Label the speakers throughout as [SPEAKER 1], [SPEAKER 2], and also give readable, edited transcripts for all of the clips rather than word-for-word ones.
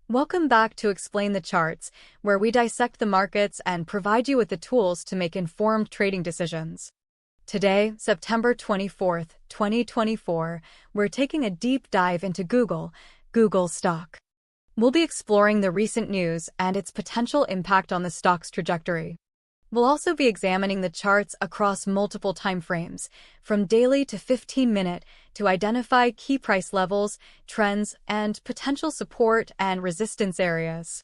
[SPEAKER 1] Welcome back to Explain the Charts, where we dissect the markets and provide you with the tools to make informed trading decisions. Today, September 24th, 2024, we're taking a deep dive into Google stock. We'll be exploring the recent news and its potential impact on the stock's trajectory. We'll also be examining the charts across multiple timeframes, from daily to 15-minute, to identify key price levels, trends, and potential support and resistance areas.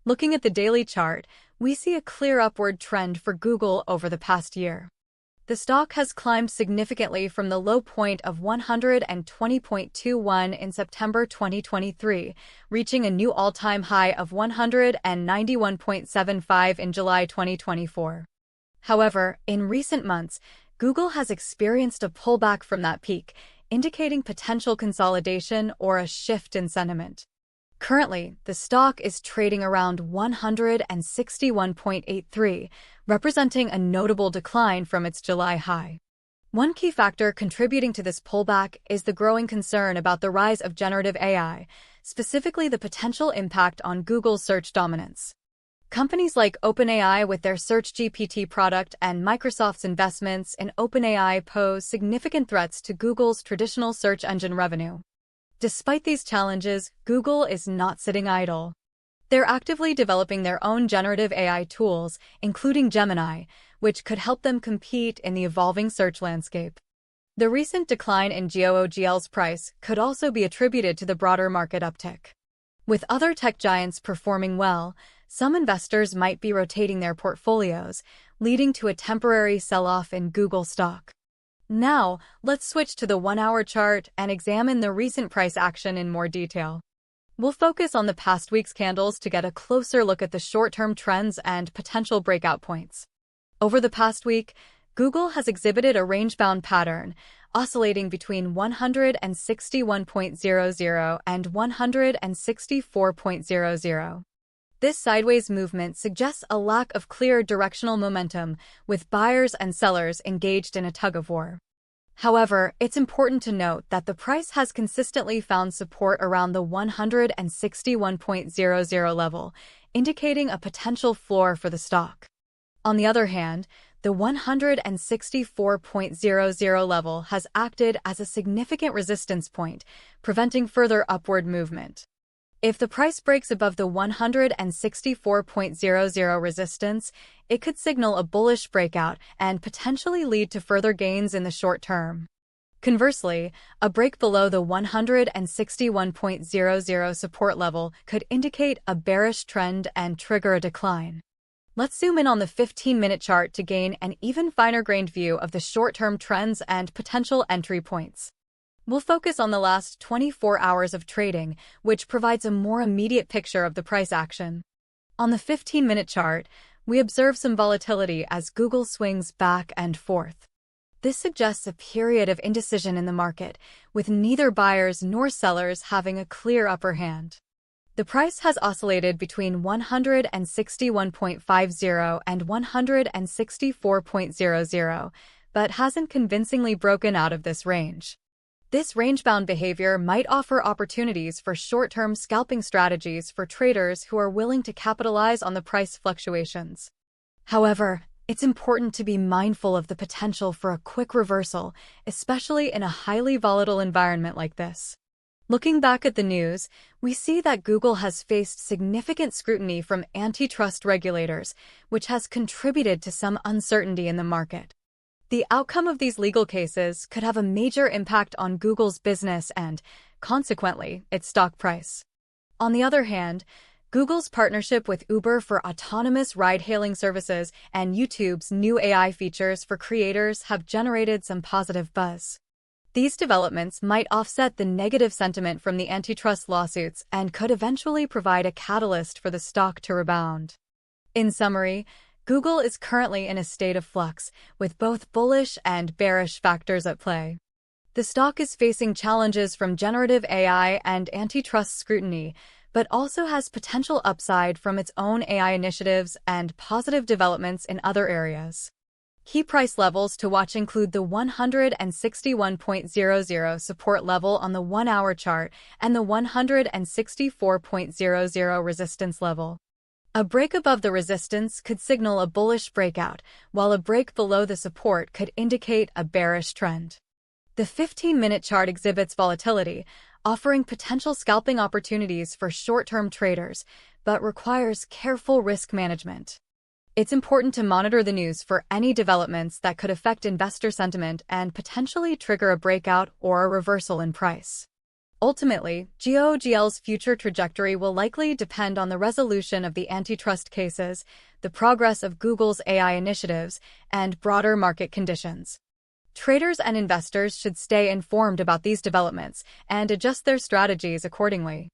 [SPEAKER 1] Looking at the daily chart, we see a clear upward trend for Google over the past year. The stock has climbed significantly from the low point of 120.21 in September 2023, reaching a new all-time high of 191.75 in July 2024. However, in recent months, Google has experienced a pullback from that peak, indicating potential consolidation or a shift in sentiment. Currently, the stock is trading around 161.83, representing a notable decline from its July high. One key factor contributing to this pullback is the growing concern about the rise of generative AI, specifically the potential impact on Google's search dominance. Companies like OpenAI with their SearchGPT product and Microsoft's investments in OpenAI pose significant threats to Google's traditional search engine revenue. Despite these challenges, Google is not sitting idle. They're actively developing their own generative AI tools, including Gemini, which could help them compete in the evolving search landscape. The recent decline in GOOGL's price could also be attributed to the broader market uptick. With other tech giants performing well, some investors might be rotating their portfolios, leading to a temporary sell-off in Google stock. Now, let's switch to the 1-hour chart and examine the recent price action in more detail. We'll focus on the past week's candles to get a closer look at the short-term trends and potential breakout points. Over the past week, Google has exhibited a range-bound pattern, oscillating between 161.00 and 164.00. This sideways movement suggests a lack of clear directional momentum, with buyers and sellers engaged in a tug-of-war. However, it's important to note that the price has consistently found support around the 161.00 level, indicating a potential floor for the stock. On the other hand, the 164.00 level has acted as a significant resistance point, preventing further upward movement. If the price breaks above the 164.00 resistance, it could signal a bullish breakout and potentially lead to further gains in the short term. Conversely, a break below the 161.00 support level could indicate a bearish trend and trigger a decline. Let's zoom in on the 15-minute chart to gain an even finer-grained view of the short-term trends and potential entry points. We'll focus on the last 24 hours of trading, which provides a more immediate picture of the price action. On the 15-minute chart, we observe some volatility as Google swings back and forth. This suggests a period of indecision in the market, with neither buyers nor sellers having a clear upper hand. The price has oscillated between 161.50 and 164.00, but hasn't convincingly broken out of this range. This range-bound behavior might offer opportunities for short-term scalping strategies for traders who are willing to capitalize on the price fluctuations. However, it's important to be mindful of the potential for a quick reversal, especially in a highly volatile environment like this. Looking back at the news, we see that Google has faced significant scrutiny from antitrust regulators, which has contributed to some uncertainty in the market. The outcome of these legal cases could have a major impact on Google's business and, consequently, its stock price. On the other hand, Google's partnership with Uber for autonomous ride-hailing services and YouTube's new AI features for creators have generated some positive buzz. These developments might offset the negative sentiment from the antitrust lawsuits and could eventually provide a catalyst for the stock to rebound. In summary, Google is currently in a state of flux, with both bullish and bearish factors at play. The stock is facing challenges from generative AI and antitrust scrutiny, but also has potential upside from its own AI initiatives and positive developments in other areas. Key price levels to watch include the 161.00 support level on the 1-hour chart and the 164.00 resistance level. A break above the resistance could signal a bullish breakout, while a break below the support could indicate a bearish trend. The 15-minute chart exhibits volatility, offering potential scalping opportunities for short-term traders, but requires careful risk management. It's important to monitor the news for any developments that could affect investor sentiment and potentially trigger a breakout or a reversal in price. Ultimately, GOOGL's future trajectory will likely depend on the resolution of the antitrust cases, the progress of Google's AI initiatives, and broader market conditions. Traders and investors should stay informed about these developments and adjust their strategies accordingly.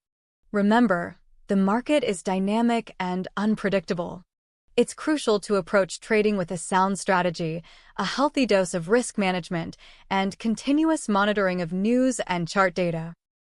[SPEAKER 1] Remember, the market is dynamic and unpredictable. It's crucial to approach trading with a sound strategy, a healthy dose of risk management, and continuous monitoring of news and chart data.